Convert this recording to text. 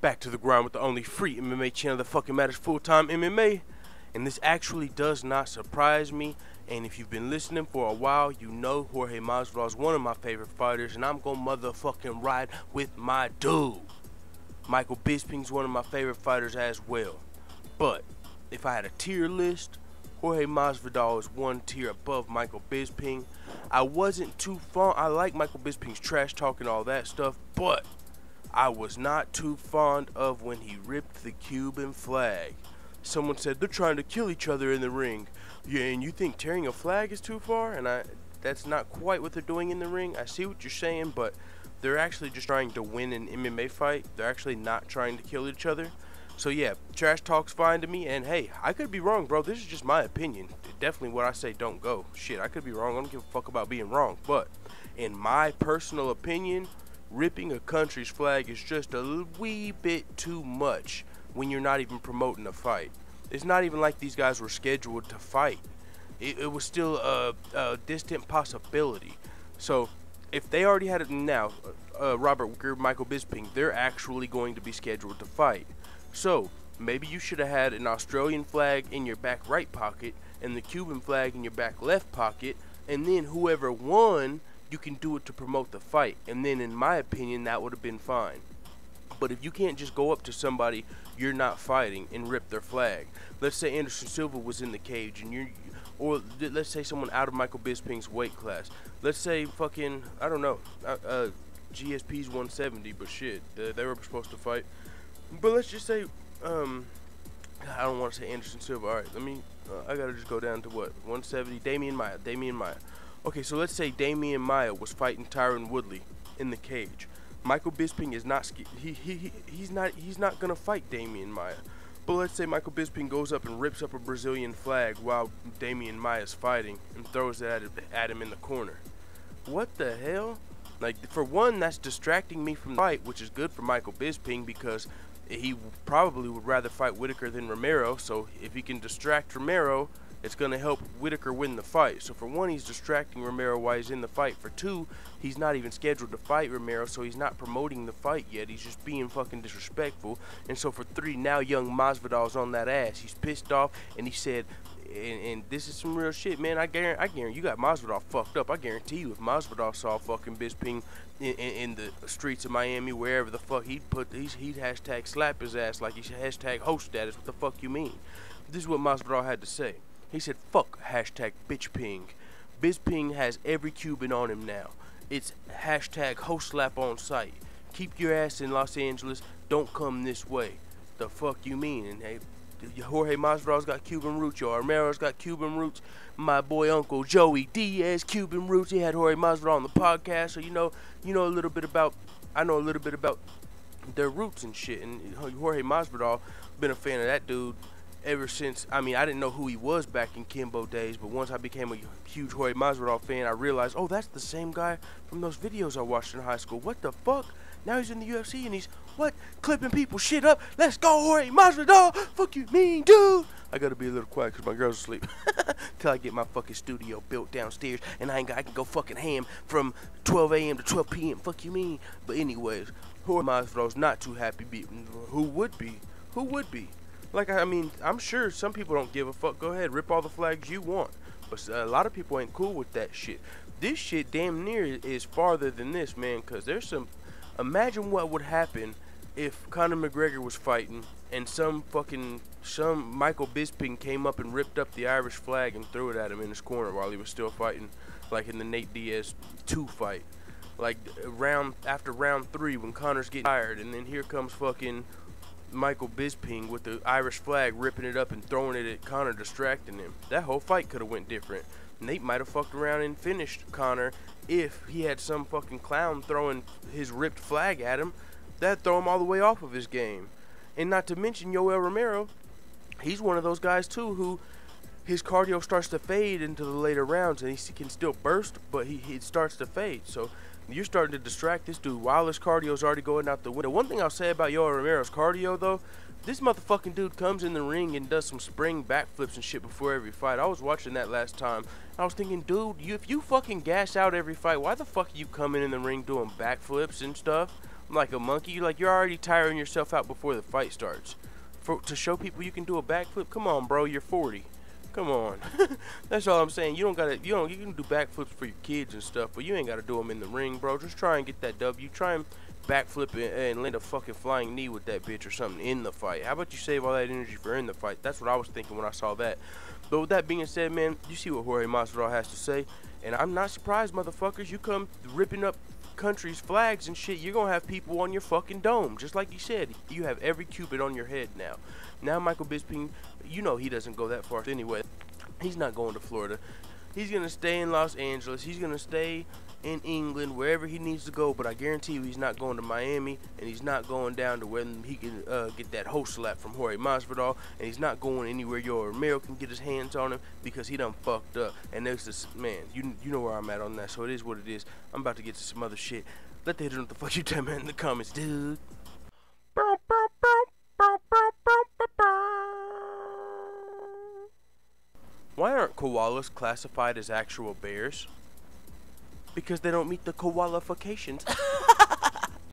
Back to the grind with the only free MMA channel that fucking matters, full-time MMA. And this actually does not surprise me. And if you've been listening for a while, you know Jorge Masvidal is one of my favorite fighters, and I'm gonna motherfucking ride with my dude. Michael Bisping's one of my favorite fighters as well. But if I had a tier list, Jorge Masvidal is one tier above Michael Bisping. I wasn't too fond. I like Michael Bisping's trash talk and all that stuff, but I was not too fond of when he ripped the Cuban flag. Someone said they're trying to kill each other in the ring. Yeah, and you think tearing a flag is too far? And that's not quite what they're doing in the ring. I see what you're saying, but they're actually just trying to win an MMA fight. They're actually not trying to kill each other. So yeah, trash talk's fine to me, and hey, I could be wrong, bro. This is just my opinion. Definitely what I say, don't go. Shit, I could be wrong. I don't give a fuck about being wrong. But in my personal opinion, ripping a country's flag is just a wee bit too much when you're not even promoting a fight. It's not even like these guys were scheduled to fight. It was still a distant possibility. So if they already had it now, Robert Wicker, Michael Bisping, they're actually going to be scheduled to fight. So maybe you should have had an Australian flag in your back right pocket and the Cuban flag in your back left pocket, and then whoever won, you can do it to promote the fight. And then in my opinion, that would have been fine. But if you can't just go up to somebody you're not fighting and rip their flag, let's say Anderson Silva was in the cage and or let's say someone out of Michael Bisping's weight class, let's say fucking, I don't know, GSP's 170, but shit, they were supposed to fight. But let's just say, I don't want to say Anderson Silva. Alright, I gotta just go down to what? 170, Damian Maia. Okay, so let's say Damian Maia was fighting Tyron Woodley in the cage. Michael Bisping is not, he's not gonna fight Damian Maia. But let's say Michael Bisping goes up and rips up a Brazilian flag while Damian Maia is fighting and throws it at him in the corner. What the hell? Like, for one, that's distracting me from the fight, which is good for Michael Bisping because he probably would rather fight Whitaker than Romero. So if he can distract Romero, it's going to help Whitaker win the fight. So for one, he's distracting Romero while he's in the fight. For two, he's not even scheduled to fight Romero, so he's not promoting the fight yet. He's just being fucking disrespectful. And so for three, now young Masvidal's on that ass. He's pissed off, and he said, and this is some real shit, man. I guarantee you got Masvidal fucked up. I guarantee you, if Masvidal saw fucking Bisping in the streets of Miami, wherever the fuck he'd hashtag slap his ass like he's hashtag host status. What the fuck you mean? This is what Masvidal had to say. He said, fuck hashtag bitchping. Bisping has every Cuban on him now. It's hashtag host slap on site. Keep your ass in Los Angeles. Don't come this way. The fuck you mean? And hey, Jorge Masvidal's got Cuban roots. Yo, Romero's got Cuban roots. My boy Uncle Joey Diaz, Cuban roots. He had Jorge Masvidal on the podcast, so you know a little bit about. I know a little bit about their roots and shit. And Jorge Masvidal, been a fan of that dude ever since. I mean, I didn't know who he was back in Kimbo days, but once I became a huge Jorge Masvidal fan, I realized, oh, that's the same guy from those videos I watched in high school. What the fuck? Now he's in the UFC and he's, what? Clipping people shit up. Let's go, Jorge Masvidal. Fuck you mean, dude? I gotta be a little quiet because my girl's asleep. Till I get my fucking studio built downstairs and I can go fucking ham from 12 a.m. to 12 p.m. Fuck you mean? But anyways, Jorge Masvidal's not too happy beating. Who would be? Who would be? Like, I mean, I'm sure some people don't give a fuck. Go ahead, rip all the flags you want. But a lot of people ain't cool with that shit. This shit damn near is farther than this, man, because there's some... Imagine what would happen if Conor McGregor was fighting and some Michael Bisping came up and ripped up the Irish flag and threw it at him in his corner while he was still fighting, like in the Nate Diaz 2 fight. Like, after round 3 when Conor's getting tired, and then here comes fucking Michael Bisping with the Irish flag, ripping it up and throwing it at Conor, distracting him. That whole fight could have went different. Nate might have fucked around and finished Conor if he had some fucking clown throwing his ripped flag at him. That'd throw him all the way off of his game. And not to mention Yoel Romero, he's one of those guys too who his cardio starts to fade into the later rounds, and he can still burst, but he starts to fade. So you're starting to distract this dude while his cardio's already going out the window. One thing I'll say about Yoel Romero's cardio, though, this motherfucking dude comes in the ring and does some spring backflips and shit before every fight. I was watching that last time. I was thinking, dude, if you fucking gas out every fight, why the fuck are you coming in the ring doing backflips and stuff? like a monkey. Like, you're already tiring yourself out before the fight starts. To show people you can do a backflip, come on, bro. You're 40. Come on. That's all I'm saying. You can do backflips for your kids and stuff, but you ain't gotta do them in the ring, bro. Just try and get that W. Try and backflip and land a fucking flying knee with that bitch or something in the fight. How about you save all that energy for in the fight? That's what I was thinking when I saw that. But with that being said, man, you see what Jorge Masvidal has to say, and I'm not surprised, motherfuckers. You come ripping up countries' flags and shit, you're gonna have people on your fucking dome. Just like you said, you have every Cupid on your head now. Now Michael Bisping, you know he doesn't go that far anyway. He's not going to Florida. He's gonna stay in Los Angeles. He's gonna stay in England, wherever he needs to go. But I guarantee you, he's not going to Miami, and he's not going down to where he can get that host slap from Jorge Masvidal, and he's not going anywhere Yoel Romero can get his hands on him because he done fucked up. And there's this man, you know where I'm at on that. So it is what it is. I'm about to get to some other shit. Let the haters know what the fuck you tell me in the comments, dude. Why aren't koalas classified as actual bears? Because they don't meet the koalifications.